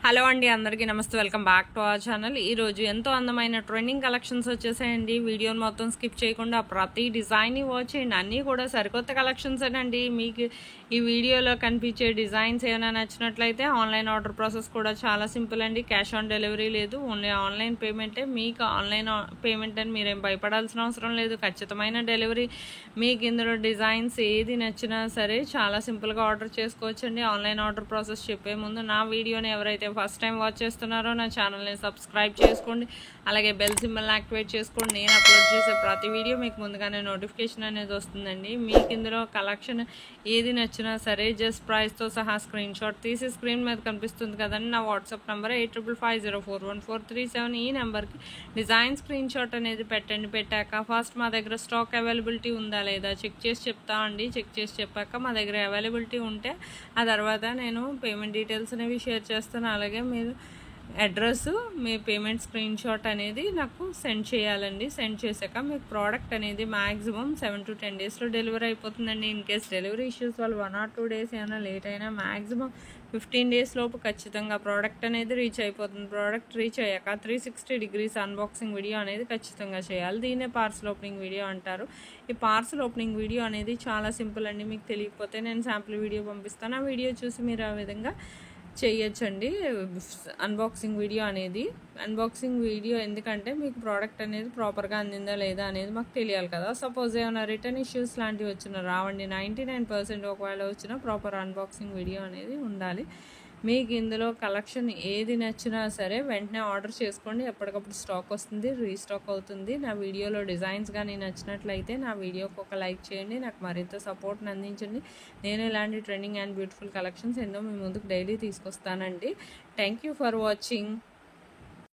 Hello అండి, అందరికీ నమస్తే. Welcome back to our channel. ఈరోజు ఎంతో అందమైన ట్రెండింగ్ కలెక్షన్స్ వచ్చేసాయండి. వీడియోని మొత్తం స్కిప్ చేయకుండా ప్రతి డిజైన్ని వాచ్ చేయండి. అన్నీ కూడా సరికొత్త కలెక్షన్స్ అండి. మీకు ఈ వీడియోలో కనిపించే డిజైన్స్ ఏమైనా నచ్చినట్లయితే ఆన్లైన్ ఆర్డర్ ప్రాసెస్ కూడా చాలా సింపుల్ అండి. క్యాష్ ఆన్ డెలివరీ లేదు, ఓన్లీ ఆన్లైన్ పేమెంటే. మీకు ఆన్లైన్ పేమెంట్ అని మీరేం భయపడాల్సిన అవసరం లేదు. ఖచ్చితమైన డెలివరీ. మీకు ఇందులో డిజైన్స్ ఏది నచ్చినా సరే చాలా సింపుల్గా ఆర్డర్ చేసుకోవచ్చండి. ఆన్లైన్ ఆర్డర్ ప్రాసెస్ చెప్పే ముందు నా వీడియోని ఎవరైతే ఫస్ట్ టైం వాచ్ చేస్తున్నారో నా ఛానల్ని సబ్స్క్రైబ్ చేసుకోండి. అలాగే బెల్ సింబల్ని యాక్టివేట్ చేసుకోండి. నేను అప్లోడ్ చేసే ప్రతి వీడియో మీకు ముందుగానే నోటిఫికేషన్ అనేది వస్తుందండి. మీకు ఇందులో కలెక్షన్ ఏది నచ్చినా సరే జస్ట్ ప్రైస్తో సహా స్క్రీన్ షాట్ తీసి స్క్రీన్ మీద కనిపిస్తుంది కదండి, నా వాట్సాప్ నెంబర్ 8550414337. ఈ నెంబర్కి డిజైన్ స్క్రీన్ షాట్ అనేది పెట్టండి. పెట్టాక ఫస్ట్ మా దగ్గర స్టాక్ అవైలబిలిటీ ఉందా లేదా చెక్ చేసి చెప్తా అండి. చెక్ చేసి చెప్పాక మా దగ్గర అవైలబిలిటీ ఉంటే ఆ తర్వాత నేను పేమెంట్ డీటెయిల్స్ అనేవి షేర్ చేస్తాను. అలాగే మీరు అడ్రస్, మీ పేమెంట్ స్క్రీన్ షాట్ అనేది నాకు సెండ్ చేయాలండి. సెండ్ చేశాక మీకు ప్రోడక్ట్ అనేది మ్యాక్సిమం 7 to 10 డేస్లో డెలివరీ అయిపోతుందండి. ఇన్ కేస్ డెలివరీ ఇష్యూస్ వల్ల 1 or 2 డేస్ ఏమైనా లేట్ అయినా మ్యాక్సిమం 15 డేస్ లోపు ఖచ్చితంగా ప్రోడక్ట్ అనేది రీచ్ అయిపోతుంది. ప్రోడక్ట్ రీచ్ అయ్యాక 360 degrees అన్బాక్సింగ్ వీడియో అనేది ఖచ్చితంగా చేయాలి. దీన్నే పార్సల్ ఓపెనింగ్ వీడియో అంటారు. ఈ పార్సల్ ఓపెనింగ్ వీడియో అనేది చాలా సింపుల్ అండి. మీకు తెలియకపోతే నేను శాంపుల్ వీడియో పంపిస్తాను. ఆ వీడియో చూసి మీరు ఆ విధంగా చేయొచ్చండి. అన్బాక్సింగ్ వీడియో అనేది అన్బాక్సింగ్ వీడియో ఎందుకంటే మీకు ప్రోడక్ట్ అనేది ప్రాపర్గా అందిందా లేదా అనేది మాకు తెలియాలి కదా. సపోజ్ ఏమైనా రిటర్న్ ఇష్యూస్ లాంటివి వచ్చినా రావండి. 99% ఒకవేళ వచ్చినా ప్రాపర్ అన్బాక్సింగ్ వీడియో అనేది ఉండాలి. మీకు ఇందులో కలెక్షన్ ఏది నచ్చినా సరే వెంటనే ఆర్డర్ చేసుకోండి. ఎప్పటికప్పుడు స్టాక్ వస్తుంది, రీస్టాక్ అవుతుంది. నా వీడియోలో డిజైన్స్ కానీ నచ్చినట్లయితే నా వీడియోకి ఒక లైక్ చేయండి. నాకు మరింత సపోర్ట్ని అందించండి. నేను ఇలాంటి ట్రెండింగ్ అండ్ బ్యూటిఫుల్ కలెక్షన్స్ ఎన్నో మీ ముందుకు డైలీ తీసుకొస్తానండి. Thank you for watching.